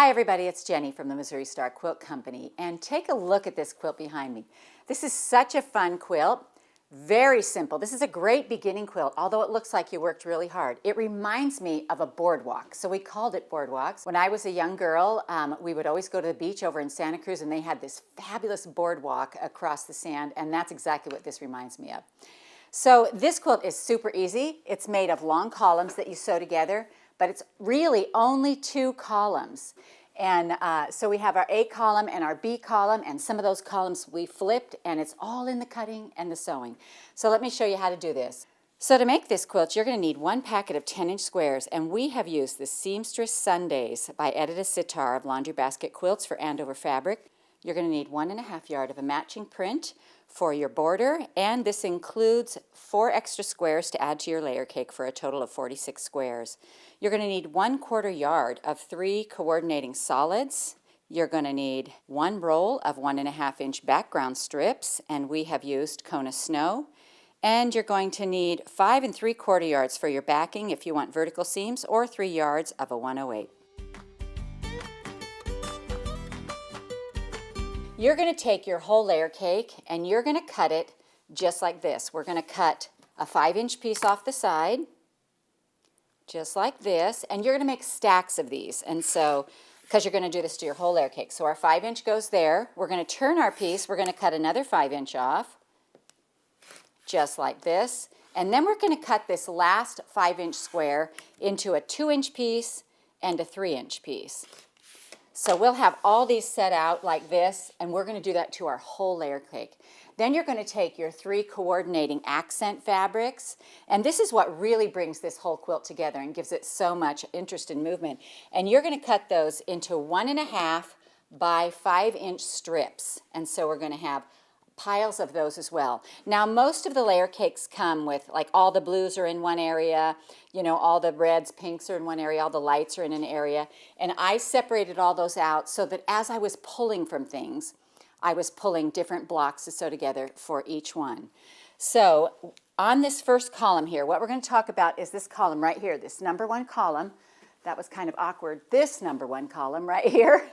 Hi everybody, it's Jenny from the Missouri Star Quilt Company, and take a look at this quilt behind me. This is such a fun quilt, very simple. This is a great beginning quilt, although it looks like you worked really hard. It reminds me of a boardwalk, so we called it boardwalks. When I was a young girl, we would always go to the beach over in Santa Cruz, and they had this fabulous boardwalk across the sand, and that's exactly what this reminds me of. So this quilt is super easy. It's made of long columns that you sew together, but it's really only 2 columns. And so we have our A column and our B column, and some of those columns we flipped, and it's all in the cutting and the sewing. So let me show you how to do this. So to make this quilt, you're going to need 1 packet of 10-inch squares, and we have used the Seamstress Sundays by Edita Sitar of Laundry Basket Quilts for Andover fabric. You're going to need 1.5 yards of a matching print for your border, and this includes 4 extra squares to add to your layer cake for a total of 46 squares. You're going to need 1/4 yard of 3 coordinating solids. You're going to need 1 roll of 1.5-inch background strips, and we have used Kona Snow. And you're going to need 5 3/4 yards for your backing if you want vertical seams, or 3 yards of a 108. You're going to take your whole layer cake and you're going to cut it just like this. We're going to cut a 5-inch piece off the side, just like this, and you're going to make stacks of these. And so, because you're going to do this to your whole layer cake. So our 5-inch goes there. We're going to turn our piece. We're going to cut another 5-inch off, just like this. And then we're going to cut this last 5-inch square into a 2-inch piece and a 3-inch piece. So we'll have all these set out like this, and we're going to do that to our whole layer cake. Then you're going to take your 3 coordinating accent fabrics, and this is what really brings this whole quilt together and gives it so much interest and movement. And you're going to cut those into 1.5 by 5-inch strips, and so we're going to have piles of those as well. Now most of the layer cakes come with, like, all the blues are in one area, you know, all the reds, pinks are in one area, all the lights are in an area, and I separated all those out so that as I was pulling from things, I was pulling different blocks to sew together for each one. So on this first column here, what we're going to talk about is this column right here, this number 1 column. That was kind of awkward, this number 1 column right here,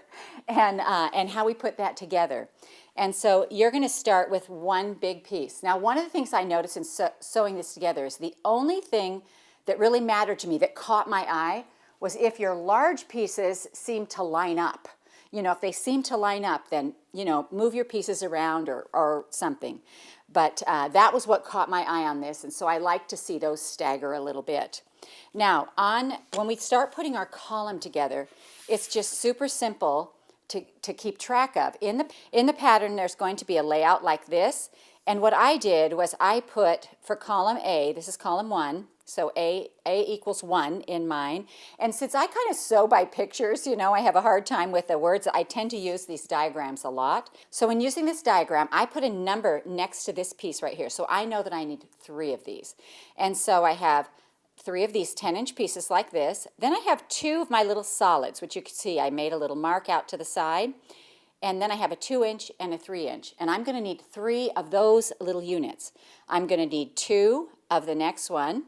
and how we put that together. And so you're going to start with 1 big piece. Now, one of the things I noticed in sewing this together is the only thing that really mattered to me, that caught my eye, was if your large pieces seem to line up. You know, if they seem to line up, then, you know, move your pieces around or something. But that was what caught my eye on this, and so I like to see those stagger a little bit. Now, when we start putting our column together, it's just super simple to keep track of. In the pattern, there's going to be a layout like this, and what I did was I put, for column A, this is column 1, so A equals 1 in mine, and since I kind of sew by pictures, you know, I have a hard time with the words, I tend to use these diagrams a lot. So when using this diagram, I put a number next to this piece right here, so I know that I need 3 of these. And so I have 3 of these 10-inch pieces like this. Then I have 2 of my little solids, which you can see I made a little mark out to the side. And then I have a 2-inch and a 3-inch. And I'm going to need 3 of those little units. I'm going to need 2 of the next one,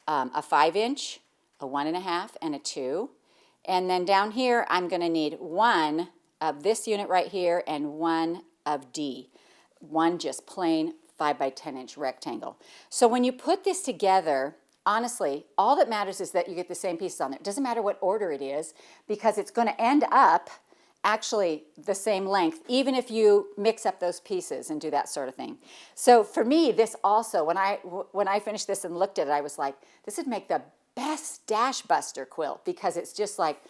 a 5-inch, a 1.5, and a 2. And then down here, I'm going to need 1 of this unit right here and 1 of D. 1 just plain 5 by 10-inch rectangle. So when you put this together, honestly, all that matters is that you get the same pieces on there. It doesn't matter what order it is, because it's going to end up actually the same length, even if you mix up those pieces and do that sort of thing. So for me, this also, when I finished this and looked at it, I was like, this would make the best dash buster quilt, because it's just like,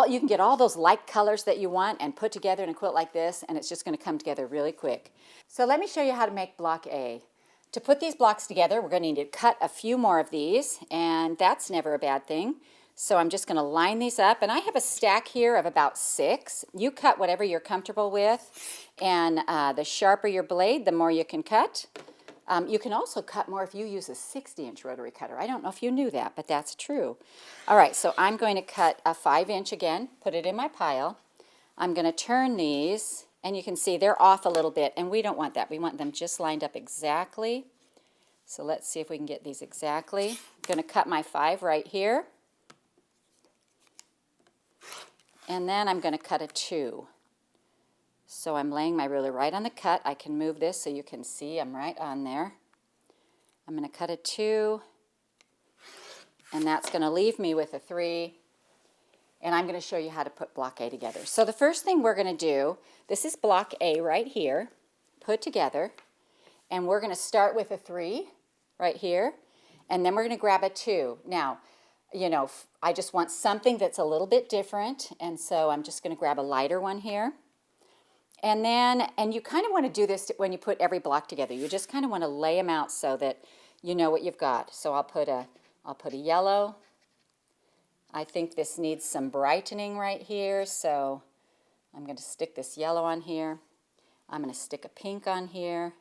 you can get all those light colors that you want and put together in a quilt like this, and it's just going to come together really quick. So let me show you how to make block A. To put these blocks together, we're going to need to cut a few more of these, and that's never a bad thing. So I'm just going to line these up, and I have a stack here of about 6. You cut whatever you're comfortable with, and the sharper your blade, the more you can cut. You can also cut more if you use a 60-inch rotary cutter. I don't know if you knew that, but that's true. All right, so I'm going to cut a 5-inch again, put it in my pile. I'm going to turn these, and you can see they're off a little bit, and we don't want that. We want them just lined up exactly. So let's see if we can get these exactly. I'm going to cut my 5 right here. And then I'm going to cut a 2. So I'm laying my ruler right on the cut. I can move this so you can see I'm right on there. I'm going to cut a 2, and that's going to leave me with a 3. And I'm going to show you how to put block A together. So the first thing we're going to do, this is block A right here, put together. And we're going to start with a 3 right here. And then we're going to grab a 2. Now, you know, I just want something that's a little bit different. And so I'm just going to grab a lighter one here. And then, and you kind of want to do this when you put every block together. You just kind of want to lay them out so that you know what you've got. So I'll put a yellow. I think this needs some brightening right here, so I'm going to stick this yellow on here. I'm going to stick a pink on here.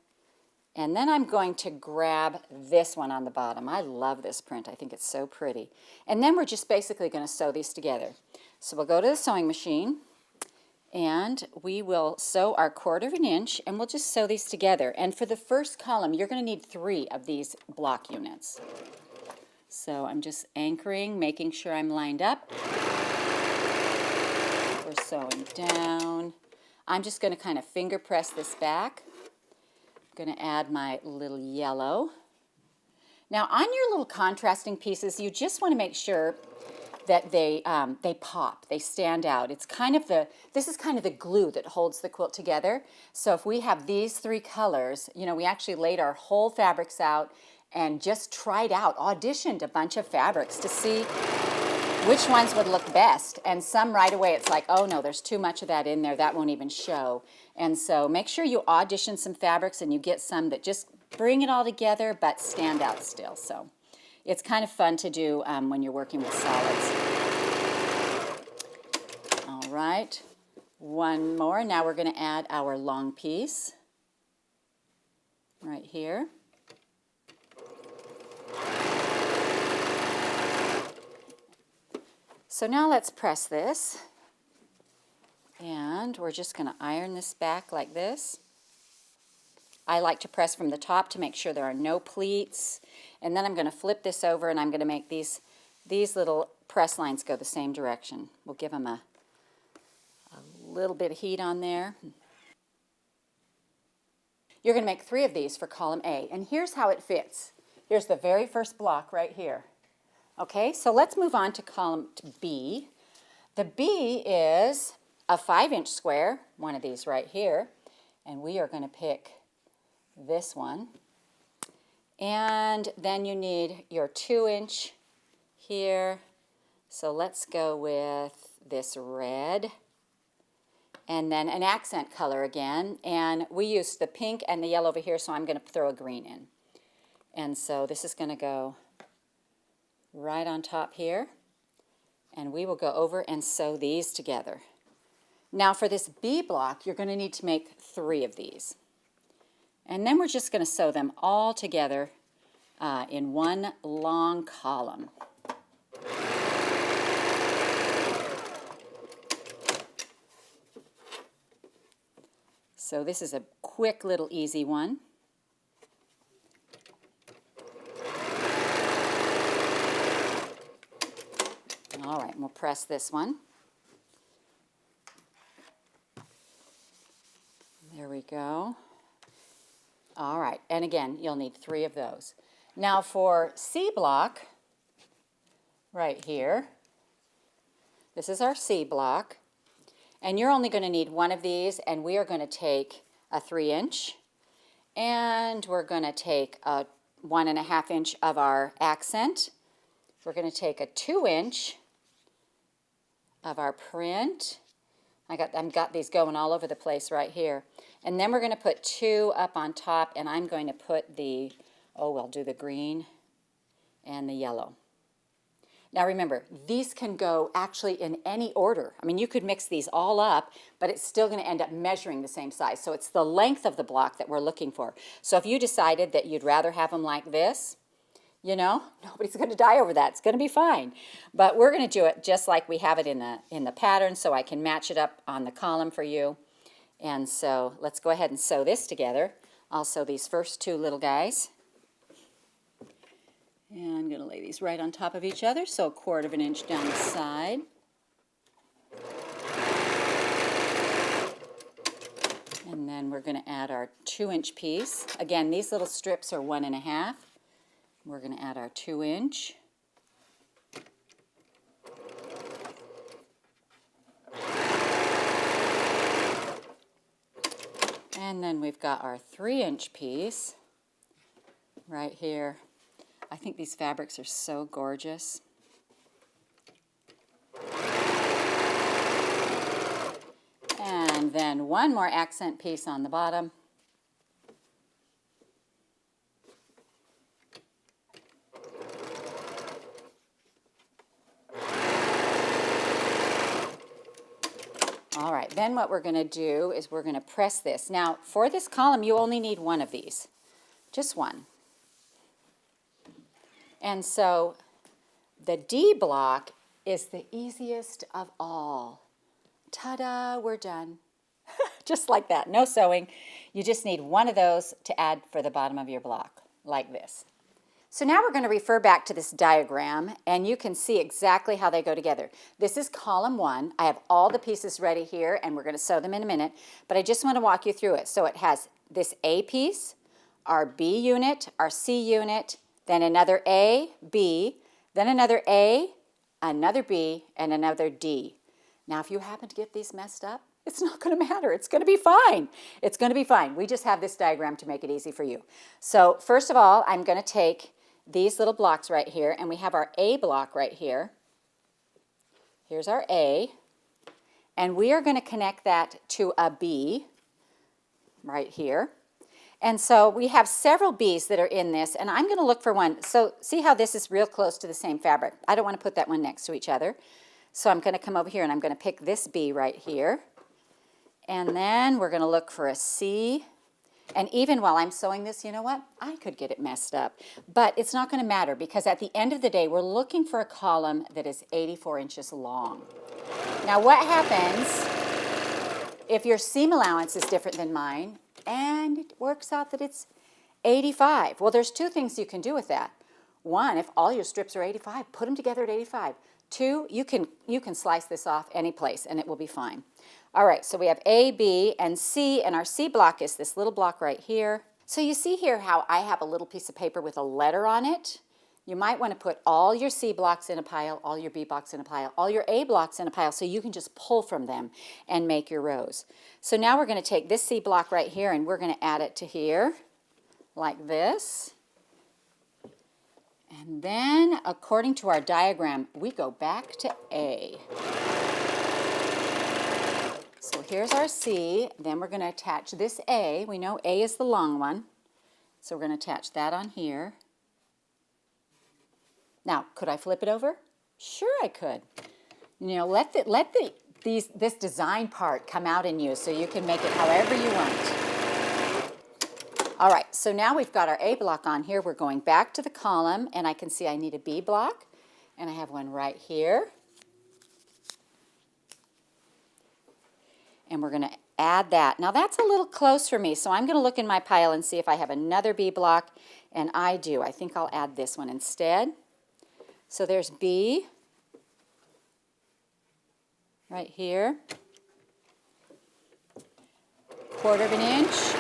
And then I'm going to grab this one on the bottom. I love this print. I think it's so pretty. And then we're just basically going to sew these together. So we'll go to the sewing machine, and we will sew our 1/4 inch, and we'll just sew these together. And for the first column, you're going to need 3 of these block units. So I'm just anchoring, making sure I'm lined up. We're sewing down. I'm just going to kind of finger press this back. I'm going to add my little yellow. Now on your little contrasting pieces, you just want to make sure that they pop, they stand out. It's kind of this is kind of the glue that holds the quilt together. So if we have these 3 colors, you know, we actually laid our whole fabrics out and just tried out, auditioned a bunch of fabrics to see which ones would look best. And some right away it's like, oh no, there's too much of that in there, that won't even show. And so make sure you audition some fabrics and you get some that just bring it all together but stand out still. So it's kind of fun to do when you're working with solids. All right, one more. Now we're going to add our long piece right here. So now let's press this, and we're just going to iron this back like this. I like to press from the top to make sure there are no pleats, and then I'm going to flip this over and I'm going to make these little press lines go the same direction. We'll give them a little bit of heat on there. You're going to make 3 of these for column A, and here's how it fits. Here's the very first block right here. Okay, so let's move on to column B. The B is a 5-inch square, one of these right here, and we are going to pick this one. And then you need your 2-inch here. So let's go with this red. And then an accent color again. And we used the pink and the yellow over here, so I'm going to throw a green in. And so this is going to go right on top here, and we will go over and sew these together. Now for this B block, you're going to need to make 3 of these. And then we're just going to sew them all together in one long column. So this is a quick little easy one. All right, and we'll press this one. There we go. All right, and again, you'll need 3 of those. Now for C block, right here, this is our C block, and you're only going to need 1 of these, and we are going to take a 3-inch, and we're going to take a 1.5 inch of our accent. We're going to take a 2-inch of our print. I've got these going all over the place right here. And then we're going to put 2 up on top, and I'm going to put we'll do the green and the yellow. Now remember, these can go actually in any order. I mean, you could mix these all up, but it's still going to end up measuring the same size. So it's the length of the block that we're looking for. So if you decided that you'd rather have them like this, you know, nobody's going to die over that. It's going to be fine. But we're going to do it just like we have it in the pattern, so I can match it up on the column for you. And so let's go ahead and sew this together. I'll sew these first 2 little guys. And I'm going to lay these right on top of each other, so 1/4 inch down the side. And then we're going to add our 2-inch piece. Again, these little strips are 1.5. We're going to add our 2-inch. And then we've got our 3-inch piece right here. I think these fabrics are so gorgeous. And then one more accent piece on the bottom. All right, then what we're going to do is we're going to press this. Now, for this column, you only need one of these, just one. And so the D block is the easiest of all. Ta-da, we're done. Just like that, no sewing. You just need one of those to add for the bottom of your block, like this. So now we're going to refer back to this diagram, and you can see exactly how they go together. This is column 1. I have all the pieces ready here, and we're going to sew them in a minute, but I just want to walk you through it. So it has this A piece, our B unit, our C unit, then another A, B, then another A, another B, and another D. Now, if you happen to get these messed up, it's not going to matter. It's going to be fine. It's going to be fine. We just have this diagram to make it easy for you. So first of all, I'm going to take these little blocks right here, and we have our A block right here. Here's our A, and we are going to connect that to a B right here. And so we have several B's that are in this, and I'm going to look for one. So see how this is real close to the same fabric. I don't want to put that one next to each other. So I'm going to come over here, and I'm going to pick this B right here. And then we're going to look for a C. And even while I'm sewing this, you know what? I could get it messed up. But it's not going to matter, because at the end of the day, we're looking for a column that is 84 inches long. Now, what happens if your seam allowance is different than mine, and it works out that it's 85? Well, there's two things you can do with that. One, if all your strips are 85, put them together at 85. Two, you can slice this off any place, and it will be fine. All right, so we have A, B, and C, and our C block is this little block right here. So you see here how I have a little piece of paper with a letter on it. You might want to put all your C blocks in a pile, all your B blocks in a pile, all your A blocks in a pile, so you can just pull from them and make your rows. So now we're going to take this C block right here, and we're going to add it to here, like this. And then, according to our diagram, we go back to A. So here's our C. Then we're going to attach this A. We know A is the long one. So we're going to attach that on here. Now, could I flip it over? Sure I could. You know, let this design part come out in you so you can make it however you want. All right, so now we've got our A block on here. We're going back to the column, and I can see I need a B block, and I have one right here. And we're going to add that. Now that's a little close for me, so I'm going to look in my pile and see if I have another B block, and I do. I think I'll add this one instead. So there's B right here, 1/4 inch,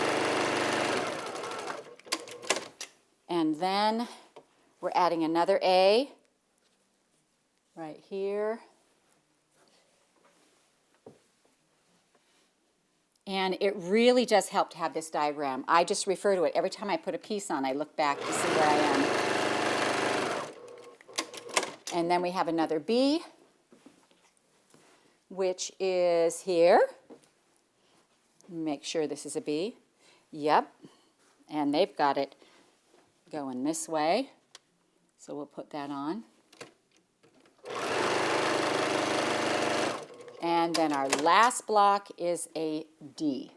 and then we're adding another A right here. And it really does help to have this diagram. I just refer to it. Every time I put a piece on, I look back to see where I am. And then we have another B, which is here. Make sure this is a B. Yep. And they've got it going this way. So we'll put that on. And then our last block is a D.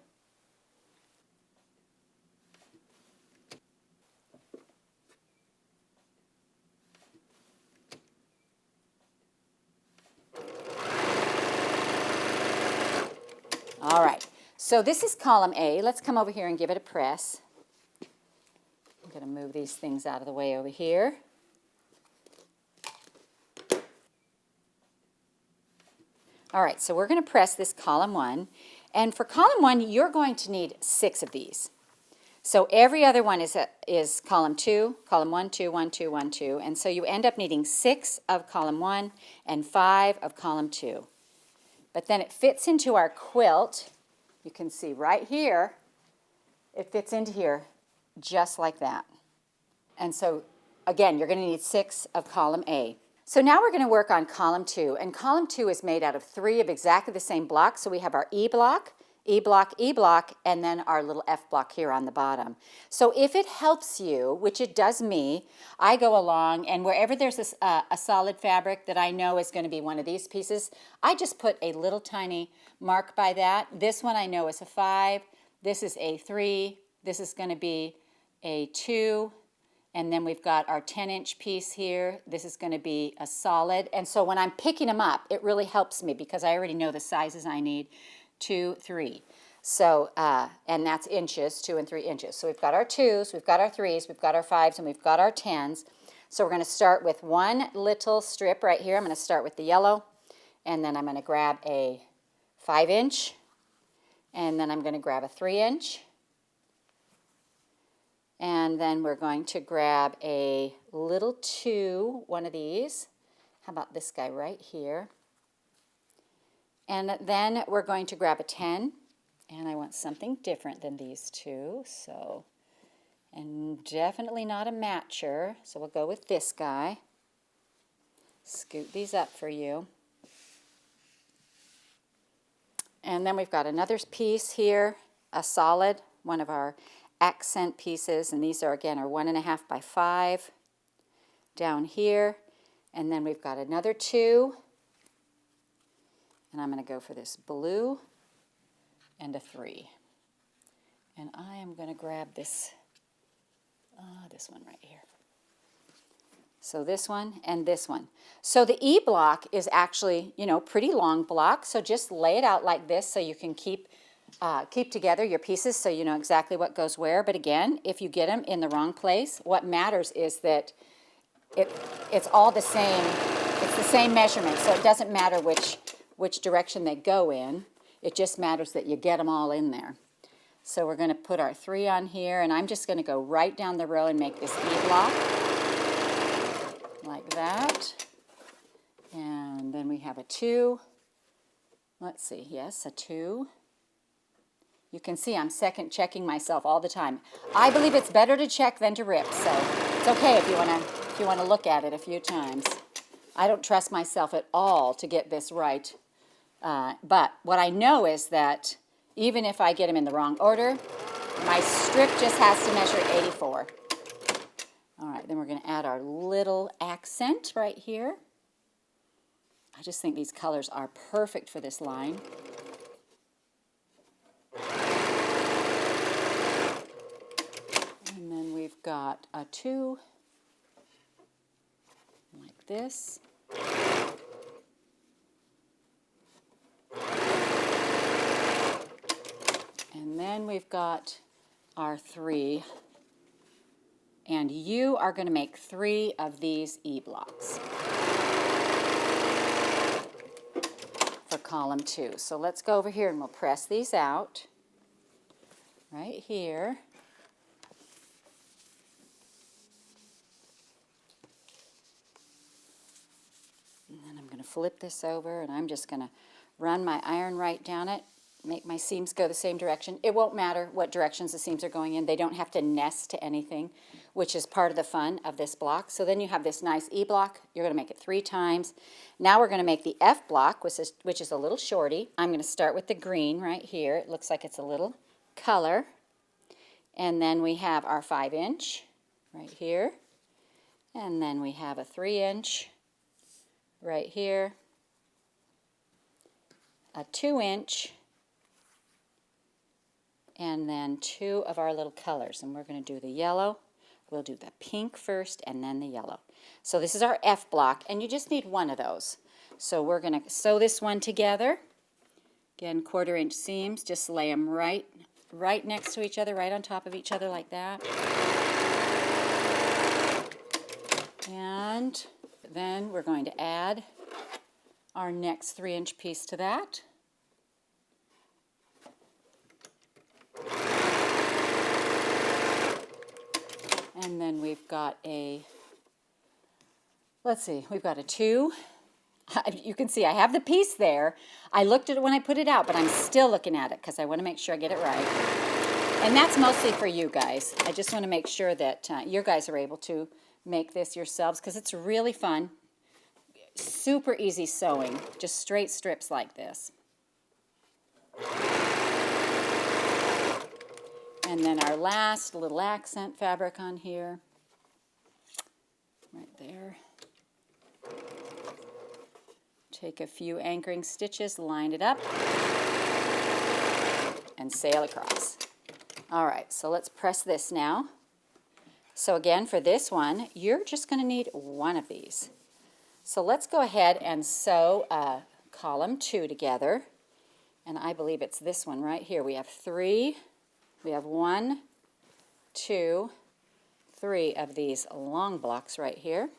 All right, so this is column A. Let's come over here and give it a press. I'm going to move these things out of the way over here. All right, so we're going to press this column 1, And for column 1, you're going to need 6 of these. So every other one is column 2, column 1, 2, 1, 2, 1, 2. And so you end up needing 6 of column 1 and 5 of column 2. But then it fits into our quilt. You can see right here, it fits into here just like that. And so, again, you're going to need 6 of column A. So now we're going to work on column 2. And column 2 is made out of 3 of exactly the same blocks. So we have our E block, E block, E block, and then our little F block here on the bottom. So if it helps you, which it does me, I go along and wherever there's a solid fabric that I know is going to be one of these pieces, I just put a little tiny mark by that. This one I know is a 5, this is a 3, this is going to be a 2, and then we've got our 10-inch piece here. This is going to be a solid. And so when I'm picking them up, it really helps me because I already know the sizes I need. 2, 3. So, and that's inches, 2 and 3 inches. So we've got our 2s, we've got our 3s, we've got our 5s, and we've got our 10s. So we're going to start with one little strip right here. I'm going to start with the yellow, and then I'm going to grab a 5-inch, and then I'm going to grab a 3-inch, and then we're going to grab a little 2, one of these. How about this guy right here? And then we're going to grab a 10, and I want something different than these two, so, and definitely not a matcher, so we'll go with this guy. Scoot these up for you. And then we've got another piece here, a solid, one of our accent pieces, and these are again are 1.5 by 5 down here, and then we've got another 2, and I'm going to go for this blue and a 3, and I am going to grab this one right here. So this one and this one. So the E block is actually, you know, pretty long block, so just lay it out like this so you can keep together your pieces so you know exactly what goes where. But again, if you get them in the wrong place, what matters is that it's all the same. It's the same measurement, so it doesn't matter which direction they go in. It just matters that you get them all in there. So we're going to put our 3 on here, and I'm just going to go right down the row and make this E block like that. And then we have a 2. Let's see, yes, a 2. You can see I'm second checking myself all the time. I believe it's better to check than to rip, so it's okay if you want to look at it a few times. I don't trust myself at all to get this right. But what I know is that even if I get them in the wrong order, my strip just has to measure 84. All right, then we're going to add our little accent right here. I just think these colors are perfect for this line. And then we've got a 2 like this. And then we've got our 3. And you are going to make 3 of these E blocks for column 2. So let's go over here and we'll press these out right here. And then I'm going to flip this over, and I'm just going to run my iron right down it, make my seams go the same direction. It won't matter what directions the seams are going in. They don't have to nest to anything, which is part of the fun of this block. So then you have this nice E block. You're going to make it 3 times. Now we're going to make the F block, which is a little shorty. I'm going to start with the green right here. It looks like it's a little color. And then we have our 5-inch right here. And then we have a 3-inch right here, a 2-inch, and then 2 of our little colors. And we're going to do the yellow. We'll do the pink first and then the yellow. So this is our F block, and you just need 1 of those. So we're going to sew this one together. Again, 1/4-inch seams, just lay them right next to each other, right on top of each other like that. And then we're going to add our next 3-inch piece to that. And then we've got a, let's see, we've got a 2. You can see I have the piece there. I looked at it when I put it out, but I'm still looking at it because I want to make sure I get it right. And that's mostly for you guys. I just want to make sure that you guys are able to make this yourselves because it's really fun. Super easy sewing, just straight strips like this. And then our last little accent fabric on here, right there. Take a few anchoring stitches, line it up, and sail across. All right, so let's press this now. So again, for this one, you're just going to need one of these. So let's go ahead and sew column 2 together. And I believe it's this one right here. We have 3. We have 1, 2, 3 of these long blocks right here.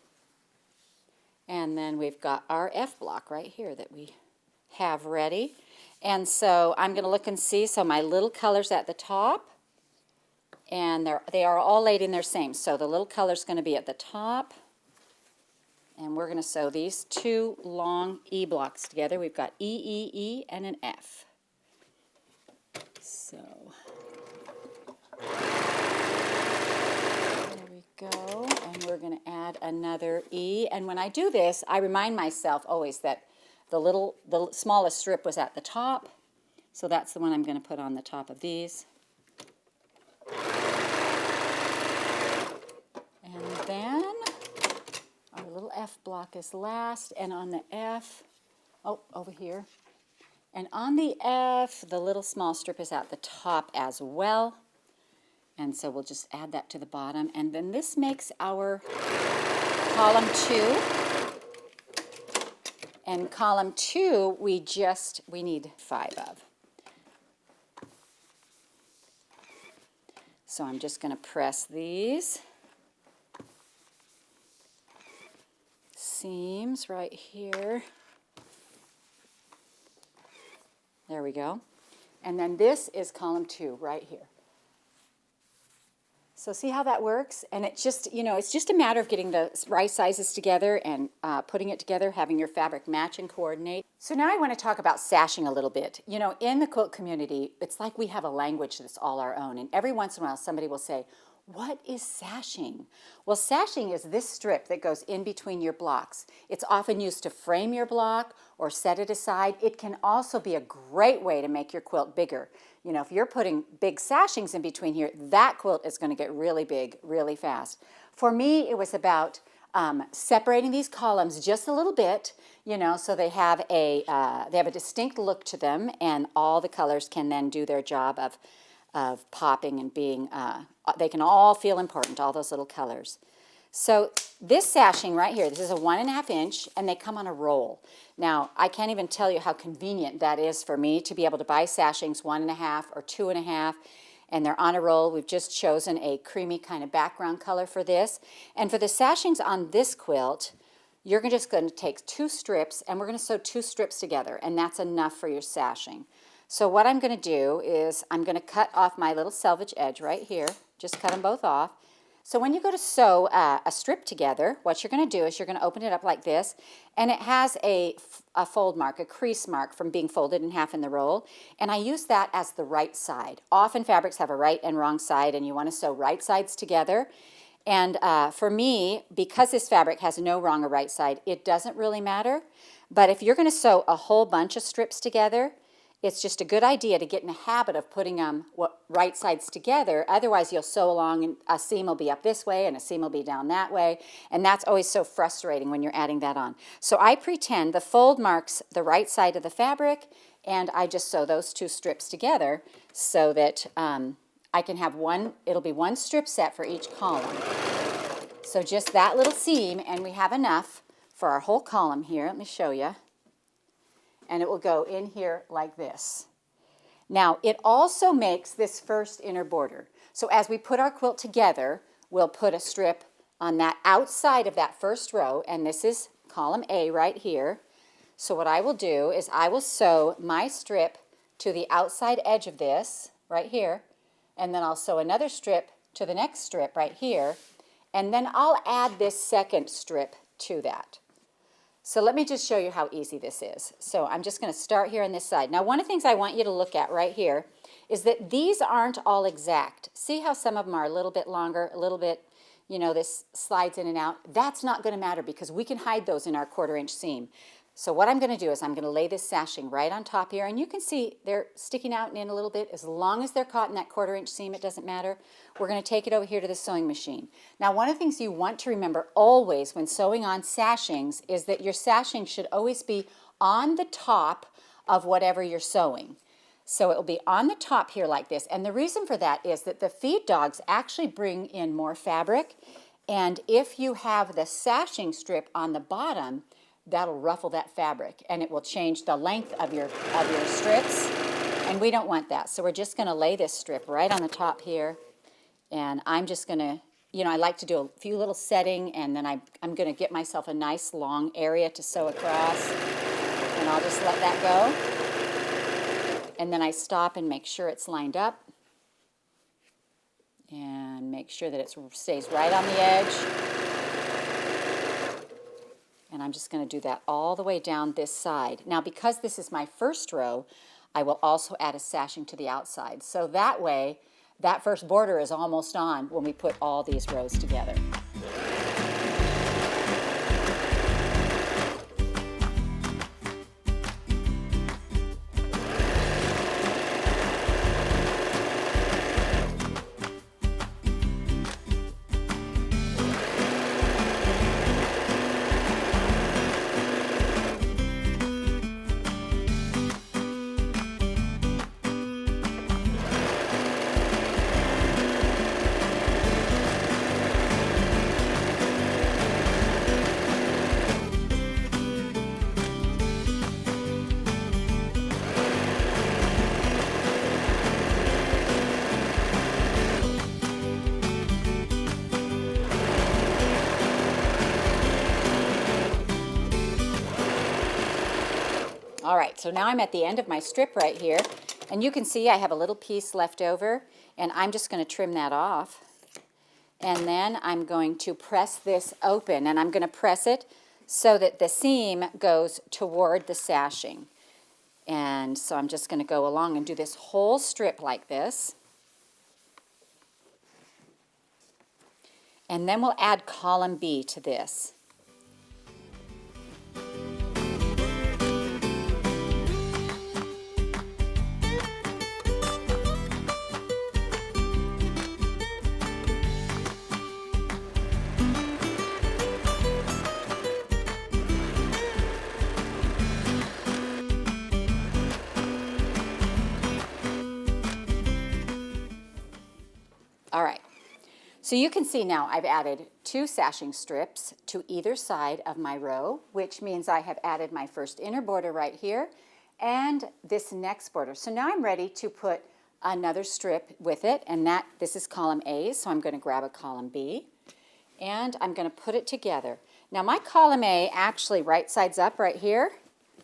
And then we've got our F block right here that we have ready. And so I'm going to look and see. So my little colors at the top, and they are all laid in their same. So the little color's going to be at the top. And we're going to sew these 2 long E blocks together. We've got E, E, E, and an F. So there we go. And we're going to add another E. And when I do this, I remind myself always that the smallest strip was at the top. So that's the one I'm going to put on the top of these. And then our little F block is last. And on the F, oh, over here. And on the F, the little small strip is at the top as well. And so we'll just add that to the bottom. And then this makes our column 2. And column 2, we need 5 of. So I'm just going to press these seams right here. There we go. And then this is column 2 right here. So see how that works? And it's just a matter of getting the right sizes together and putting it together, having your fabric match and coordinate. So now I want to talk about sashing a little bit. You know, in the quilt community, it's like we have a language that's all our own. And every once in a while, somebody will say, what is sashing? Well, sashing is this strip that goes in between your blocks. It's often used to frame your block or set it aside. It can also be a great way to make your quilt bigger. You know, if you're putting big sashings in between here, that quilt is going to get really big really fast. For me, it was about separating these columns just a little bit, you know, so they have a distinct look to them, and all the colors can then do their job of popping and being, they can all feel important, all those little colors. So this sashing right here, this is a 1.5 inch, and they come on a roll. Now, I can't even tell you how convenient that is for me to be able to buy sashings 1.5 or 2.5, and they're on a roll. We've just chosen a creamy kind of background color for this. And for the sashings on this quilt, you're just going to take 2 strips, and we're going to sew 2 strips together, and that's enough for your sashing. So what I'm going to do is I'm going to cut off my little selvage edge right here. Just cut them both off. So when you go to sew a strip together, what you're going to do is you're going to open it up like this, and it has a fold mark, a crease mark from being folded in half in the roll, and I use that as the right side. Often fabrics have a right and wrong side, and you want to sew right sides together. And for me, because this fabric has no wrong or right side, it doesn't really matter. But if you're going to sew a whole bunch of strips together, it's just a good idea to get in the habit of putting them right sides together. Otherwise, you'll sew along and a seam will be up this way and a seam will be down that way. And that's always so frustrating when you're adding that on. So I pretend the fold marks the right side of the fabric, and I just sew those 2 strips together so that I can have it'll be 1 strip set for each column. So just that little seam, and we have enough for our whole column here. Let me show you. And it will go in here like this. Now, it also makes this first inner border. So as we put our quilt together, we'll put a strip on that outside of that first row, and this is column A right here. So what I will do is I will sew my strip to the outside edge of this right here, and then I'll sew another strip to the next strip right here, And then I'll add this second strip to that. So let me just show you how easy this is. So I'm just going to start here on this side. Now, one of the things I want you to look at right here is that these aren't all exact. See how some of them are a little bit longer, a little bit, you know, this slides in and out. That's not going to matter because we can hide those in our 1/4 inch seam. So what I'm going to do is I'm going to lay this sashing right on top here, and you can see they're sticking out and in a little bit. As long as they're caught in that 1/4 inch seam, it doesn't matter. We're going to take it over here to the sewing machine. Now, one of the things you want to remember always when sewing on sashings is that your sashing should always be on the top of whatever you're sewing. So it will be on the top here like this, and the reason for that is that the feed dogs actually bring in more fabric, and if you have the sashing strip on the bottom, that'll ruffle that fabric and it will change the length of your strips, and we don't want that. So we're just going to lay this strip right on the top here, and I'm just going to, you know, I like to do a few little setting, and then I'm going to get myself a nice long area to sew across, and I'll just let that go, and then I stop and make sure it's lined up and make sure that it stays right on the edge. And I'm just going to do that all the way down this side. Now, because this is my first row, I will also add a sashing to the outside. So that way, that first border is almost on when we put all these rows together. All right, so now I'm at the end of my strip right here, and you can see I have a little piece left over, and I'm just going to trim that off. And then I'm going to press this open, and I'm going to press it so that the seam goes toward the sashing. And so I'm just going to go along and do this whole strip like this. And then we'll add column B to this. All right, so you can see now I've added 2 sashing strips to either side of my row, which means I have added my first inner border right here and this next border. So now I'm ready to put another strip with it, and this is column A, so I'm going to grab a column B and I'm going to put it together. Now my column A actually right sides up right here.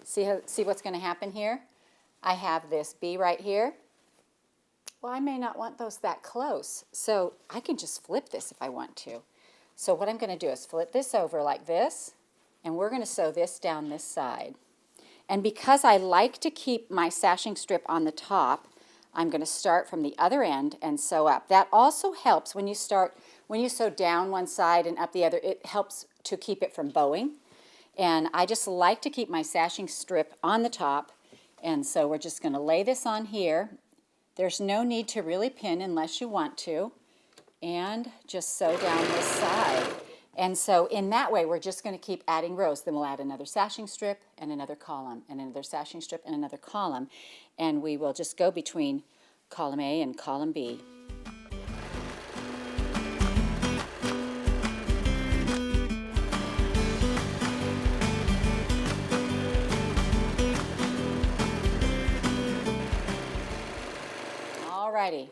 See what's going to happen here? I have this B right here. Well, I may not want those that close, so I can just flip this if I want to. So what I'm going to do is flip this over like this, and we're going to sew this down this side. And because I like to keep my sashing strip on the top, I'm going to start from the other end and sew up. That also helps when you sew down one side and up the other, it helps to keep it from bowing. And I just like to keep my sashing strip on the top, and so we're just going to lay this on here. There's no need to really pin unless you want to, and just sew down this side. And so in that way, we're just going to keep adding rows. Then we'll add another sashing strip and another column, and another sashing strip and another column, and we will just go between column A and column B. Alrighty,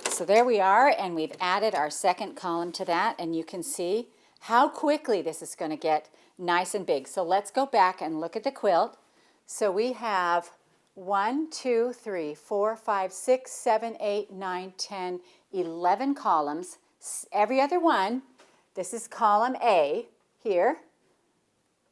so there we are, and we've added our second column to that, and you can see how quickly this is going to get nice and big. So let's go back and look at the quilt. So we have 1, 2, 3, 4, 5, 6, 7, 8, 9, 10, 11 columns. Every other one, This is column A here.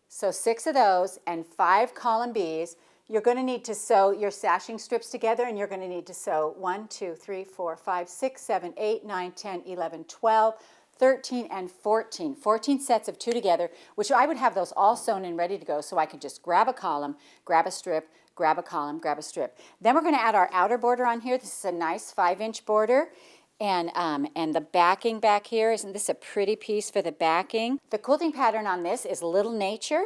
So 6 of those and 5 column Bs. You're going to need to sew your sashing strips together, and you're going to need to sew 1, 2, 3, 4, 5, 6, 7, 8, 9, 10, 11, 12, 13, and 14. 14 sets of 2 together, which I would have those all sewn and ready to go, so I could just grab a column, grab a strip, grab a column, grab a strip. Then we're going to add our outer border on here. This is a nice 5-inch border. And the backing back here, isn't this a pretty piece for the backing? The quilting pattern on this is Little Nature.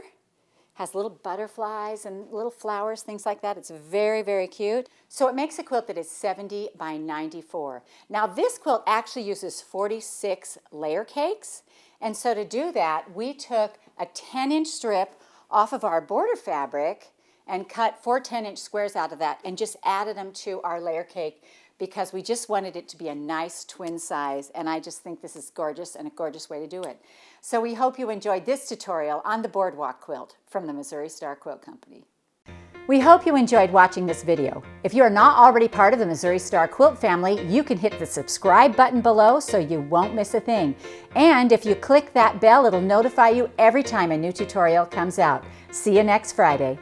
Has little butterflies and little flowers, things like that. It's very, very cute. So it makes a quilt that is 70 by 94. Now this quilt actually uses 46 layer cakes. And so to do that, we took a 10-inch strip off of our border fabric and cut 4 10-inch squares out of that and just added them to our layer cake, because we just wanted it to be a nice twin size, and I just think this is gorgeous and a gorgeous way to do it. So we hope you enjoyed this tutorial on the Boardwalk quilt from the Missouri Star Quilt Company. We hope you enjoyed watching this video. If you are not already part of the Missouri Star Quilt family, you can hit the subscribe button below so you won't miss a thing. And if you click that bell, it'll notify you every time a new tutorial comes out. See you next Friday.